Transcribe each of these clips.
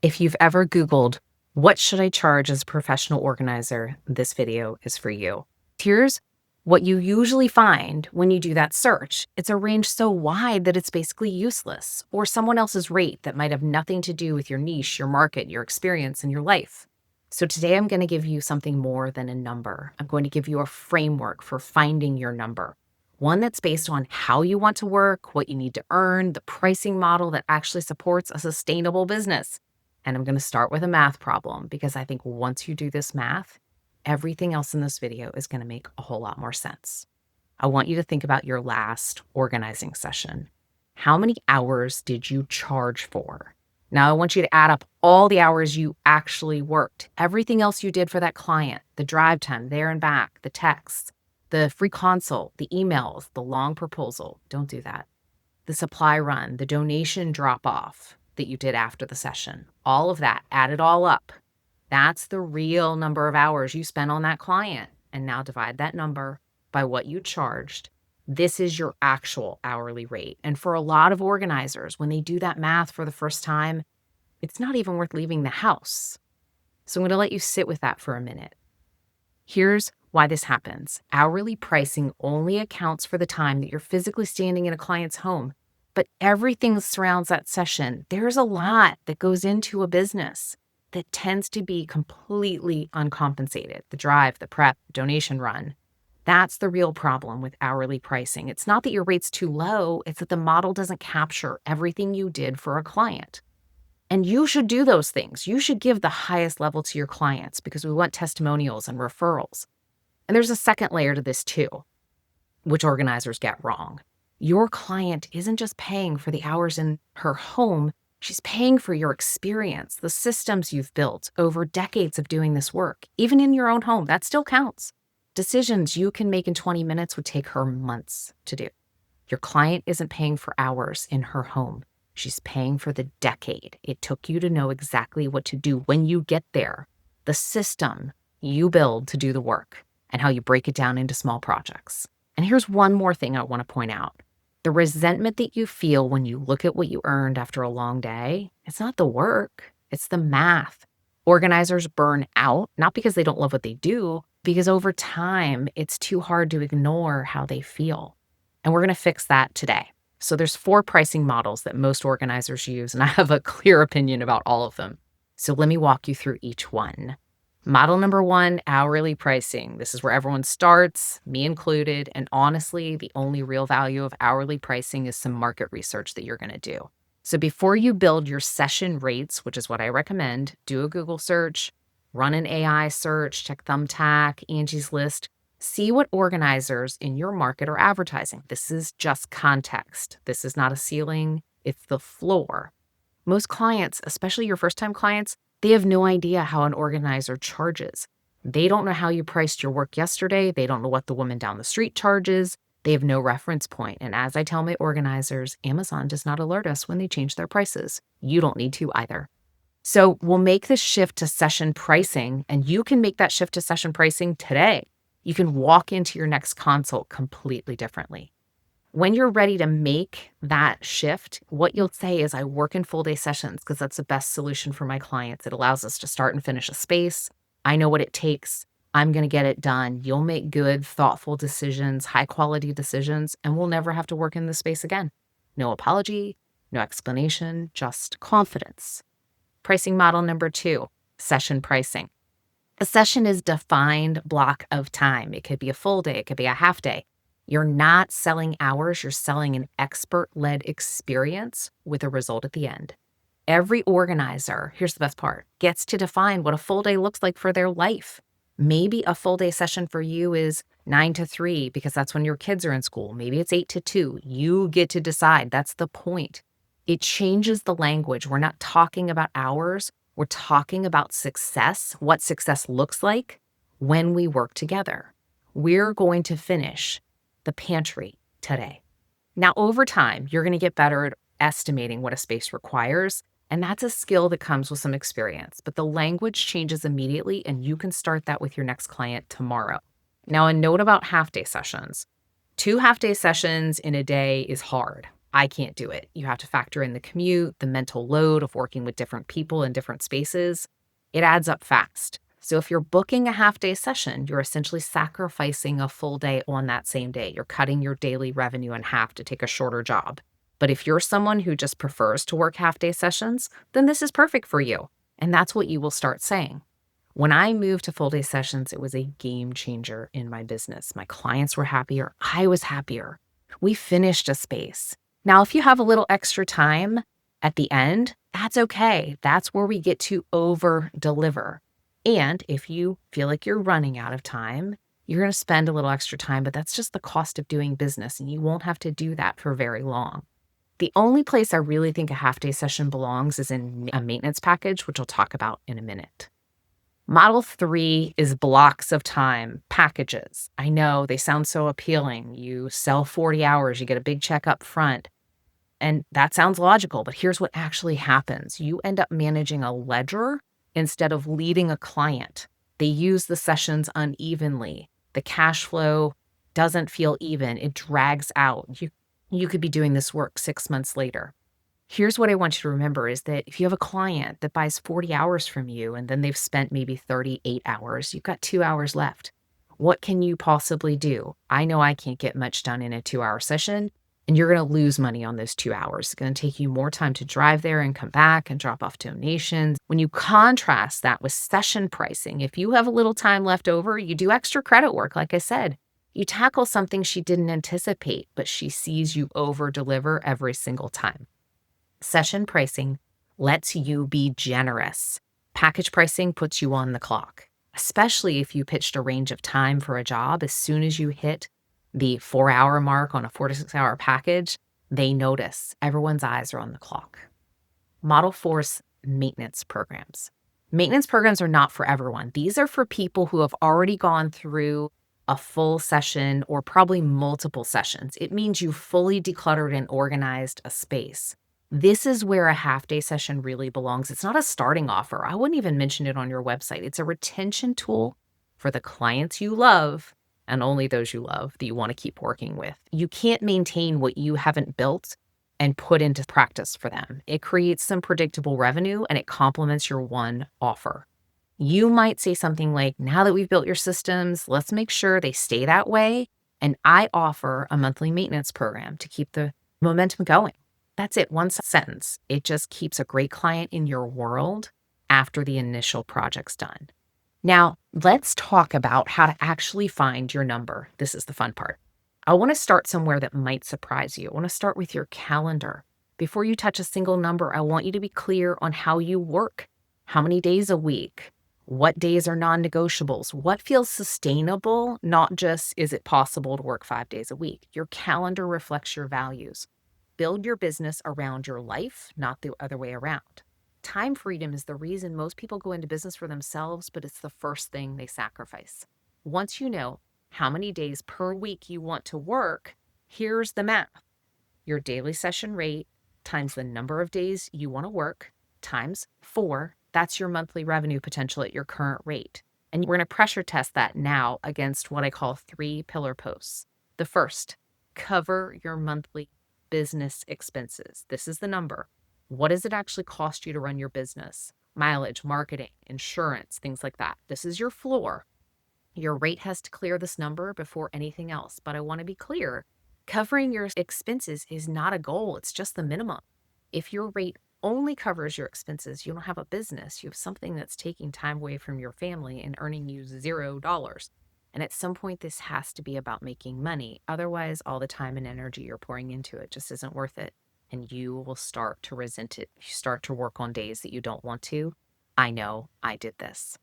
If you've ever Googled, what should I charge as a professional organizer, this video is for you. Here's what you usually find when you do that search. It's a range so wide that it's basically useless, or someone else's rate that might have nothing to do with your niche, your market, your experience, and your life. So today I'm going to give you something more than a number. I'm going to give you a framework for finding your number. One that's based on how you want to work, what you need to earn, the pricing model that actually supports a sustainable business. And I'm going to start with a math problem because I think once you do this math, everything else in this video is going to make a whole lot more sense. I want you to think about your last organizing session. How many hours did you charge for? Now I want you to add up all the hours you actually worked, everything else you did for that client, the drive time there and back, the texts, the free consult, the emails, the long proposal. Don't do that. The supply run, the donation drop off that you did after the session, all of that, add it all up. That's the real number of hours you spent on that client. And now divide that number by what you charged. This is your actual hourly rate. And for a lot of organizers, when they do that math for the first time, it's not even worth leaving the house. So I'm going to let you sit with that for a minute. Here's why this happens. Hourly pricing only accounts for the time that you're physically standing in a client's home. But everything that surrounds that session, there's a lot that goes into a business that tends to be completely uncompensated. The drive, the prep, donation run. That's the real problem with hourly pricing. It's not that your rate's too low, it's that the model doesn't capture everything you did for a client. And you should do those things. You should give the highest level to your clients because we want testimonials and referrals. And there's a second layer to this too, which organizers get wrong. Your client isn't just paying for the hours in her home, she's paying for your experience, the systems you've built over decades of doing this work. Even in your own home, that still counts. Decisions you can make in 20 minutes would take her months to do. Your client isn't paying for hours in her home. She's paying for the decade it took you to know exactly what to do when you get there, the system you build to do the work, and how you break it down into small projects. And here's one more thing I want to point out. The resentment that you feel when you look at what you earned after a long day, it's not the work, it's the math. Organizers burn out, not because they don't love what they do, because over time, it's too hard to ignore how they feel. And we're going to fix that today. So there's 4 pricing models that most organizers use, and I have a clear opinion about all of them. So let me walk you through each one. Model number 1, hourly pricing. This is where everyone starts, me included, and honestly, the only real value of hourly pricing is some market research that you're going to do. So before you build your session rates, which is what I recommend, do a Google search, run an AI search, check Thumbtack, Angie's List, see what organizers in your market are advertising. This is just context. This is not a ceiling, it's the floor. Most clients, especially your first-time clients, they have no idea how an organizer charges. They don't know how you priced your work yesterday. They don't know what the woman down the street charges. They have no reference point. And as I tell my organizers, Amazon does not alert us when they change their prices. You don't need to either. So we'll make this shift to session pricing, and you can make that shift to session pricing today. You can walk into your next consult completely differently. When you're ready to make that shift, what you'll say is, I work in full day sessions because that's the best solution for my clients. It allows us to start and finish a space. I know what it takes. I'm going to get it done. You'll make good, thoughtful decisions, high quality decisions, and we'll never have to work in this space again. No apology, no explanation, just confidence. Pricing model number 2, session pricing. A session is defined block of time. It could be a full day. It could be a half day. You're not selling hours, you're selling an expert-led experience with a result at the end. Every organizer, here's the best part, gets to define what a full day looks like for their life. Maybe a full day session for you is 9 to 3 because that's when your kids are in school. Maybe it's 8 to 2. You get to decide. That's the point. It changes the language. We're not talking about hours. We're talking about success, what success looks like when we work together. We're going to finish the pantry today. Now, over time, you're going to get better at estimating what a space requires, and that's a skill that comes with some experience. But the language changes immediately, and you can start that with your next client tomorrow. Now, a note about half-day sessions. 2 half-day sessions in a day is hard. I can't do it. You have to factor in the commute, the mental load of working with different people in different spaces. It adds up fast. So if you're booking a half-day session, you're essentially sacrificing a full day on that same day. You're cutting your daily revenue in half to take a shorter job. But if you're someone who just prefers to work half-day sessions, then this is perfect for you. And that's what you will start saying. When I moved to full-day sessions, it was a game changer in my business. My clients were happier. I was happier. We finished a space. Now, if you have a little extra time at the end, that's okay. That's where we get to over deliver. And if you feel like you're running out of time, you're going to spend a little extra time, but that's just the cost of doing business, and you won't have to do that for very long. The only place I really think a half-day session belongs is in a maintenance package, which I'll talk about in a minute. Model 3 is blocks of time, packages. I know they sound so appealing. You sell 40 hours, you get a big check up front. And that sounds logical, but here's what actually happens. You end up managing a ledger instead of leading a client. They use the sessions unevenly. The cash flow doesn't feel even. It drags out. You could be doing this work 6 months later. Here's what I want you to remember is that if you have a client that buys 40 hours from you and then they've spent maybe 38 hours, you've got 2 hours left. What can you possibly do? I know I can't get much done in a 2-hour session, and you're going to lose money on those 2 hours. It's going to take you more time to drive there and come back and drop off donations. When you contrast that with session pricing, if you have a little time left over, you do extra credit work, like I said. You tackle something she didn't anticipate, but she sees you over deliver every single time. Session pricing lets you be generous. Package pricing puts you on the clock, especially if you pitched a range of time for a job. As soon as you hit the 4-hour mark on a 4 to 6 hour package, they notice. Everyone's eyes are on the clock. Model 4's maintenance programs. Maintenance programs are not for everyone. These are for people who have already gone through a full session or probably multiple sessions. It means you fully decluttered and organized a space. This is where a half-day session really belongs. It's not a starting offer. I wouldn't even mention it on your website. It's a retention tool for the clients you love and only those you love that you want to keep working with. You can't maintain what you haven't built and put into practice for them. It creates some predictable revenue and it complements your one offer. You might say something like, now that we've built your systems, let's make sure they stay that way. And I offer a monthly maintenance program to keep the momentum going. That's it, one sentence. It just keeps a great client in your world after the initial project's done. Now, let's talk about how to actually find your number. This is the fun part. I want to start somewhere that might surprise you. I want to start with your calendar. Before you touch a single number, I want you to be clear on how you work. How many days a week? What days are non-negotiables? What feels sustainable? Not just, is it possible to work 5 days a week? Your calendar reflects your values. Build your business around your life, not the other way around. Time freedom is the reason most people go into business for themselves, but it's the first thing they sacrifice. Once you know how many days per week you want to work, here's the math. Your daily session rate times the number of days you want to work times 4. That's your monthly revenue potential at your current rate. And we're going to pressure test that now against what I call 3 pillar posts. The first, cover your monthly business expenses. This is the number. What does it actually cost you to run your business? Mileage, marketing, insurance, things like that. This is your floor. Your rate has to clear this number before anything else. But I want to be clear, covering your expenses is not a goal. It's just the minimum. If your rate only covers your expenses, you don't have a business. You have something that's taking time away from your family and earning you $0. And at some point, this has to be about making money. Otherwise, all the time and energy you're pouring into it just isn't worth it. And you will start to resent it. You start to work on days that you don't want to. I know I did this.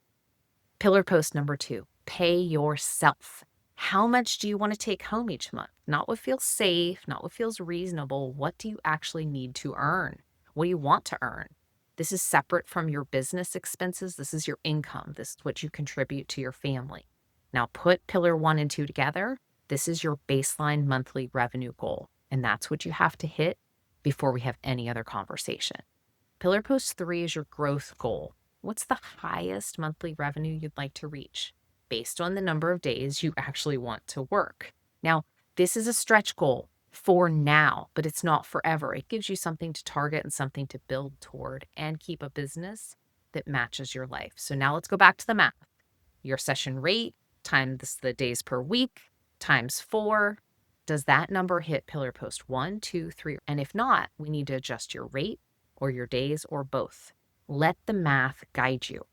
Pillar post number 2, pay yourself. How much do you want to take home each month? Not what feels safe, not what feels reasonable. What do you actually need to earn? What do you want to earn? This is separate from your business expenses. This is your income. This is what you contribute to your family. Now put pillar 1 and 2 together. This is your baseline monthly revenue goal. And that's what you have to hit before we have any other conversation. Pillar post 3 is your growth goal. What's the highest monthly revenue you'd like to reach based on the number of days you actually want to work? Now, this is a stretch goal. for now, but it's not forever. It gives you something to target and something to build toward and keep a business that matches your life. So now let's go back to the math. Your session rate times the days per week times 4. Does that number hit pillar post 1, 2, 3? And if not, we need to adjust your rate or your days or both. Let the math guide you.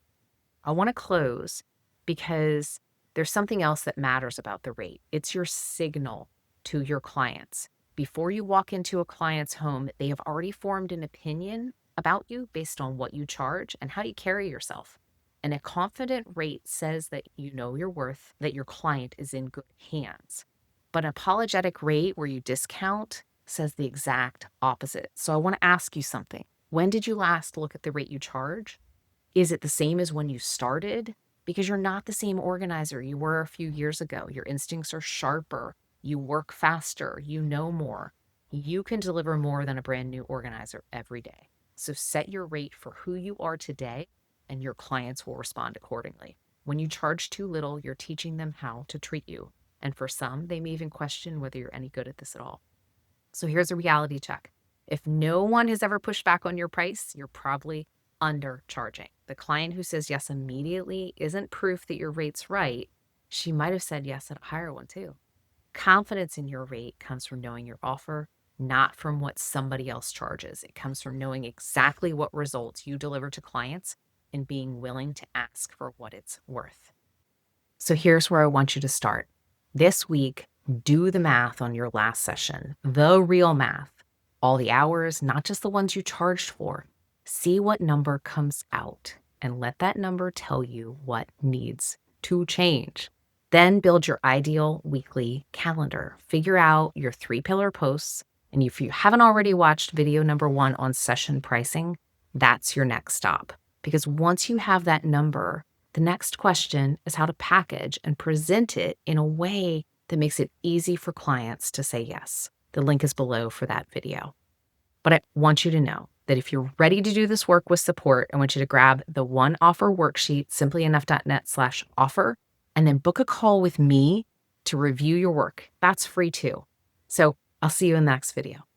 I want to close because there's something else that matters about the rate. It's your signal to your clients. Before you walk into a client's home, they have already formed an opinion about you based on what you charge and how you carry yourself. And a confident rate says that you know your worth, that your client is in good hands. But an apologetic rate where you discount says the exact opposite. So I want to ask you something. When did you last look at the rate you charge? Is it the same as when you started? Because you're not the same organizer you were a few years ago. Your instincts are sharper. You work faster. You know more. You can deliver more than a brand new organizer every day. So set your rate for who you are today, and your clients will respond accordingly. When you charge too little, you're teaching them how to treat you. And for some, they may even question whether you're any good at this at all. So here's a reality check. If no one has ever pushed back on your price, you're probably undercharging. The client who says yes immediately isn't proof that your rate's right. She might have said yes at a higher one too. Confidence in your rate comes from knowing your offer, not from what somebody else charges. It comes from knowing exactly what results you deliver to clients and being willing to ask for what it's worth. So here's where I want you to start. This week, do the math on your last session, the real math, all the hours, not just the ones you charged for. See what number comes out and let that number tell you what needs to change. Then build your ideal weekly calendar. Figure out your 3-pillar posts. And if you haven't already watched video number 1 on session pricing, that's your next stop. Because once you have that number, the next question is how to package and present it in a way that makes it easy for clients to say yes. The link is below for that video. But I want you to know that if you're ready to do this work with support, I want you to grab the one offer worksheet, simplyenough.net/offer, and then book a call with me to review your work. That's free too. So I'll see you in the next video.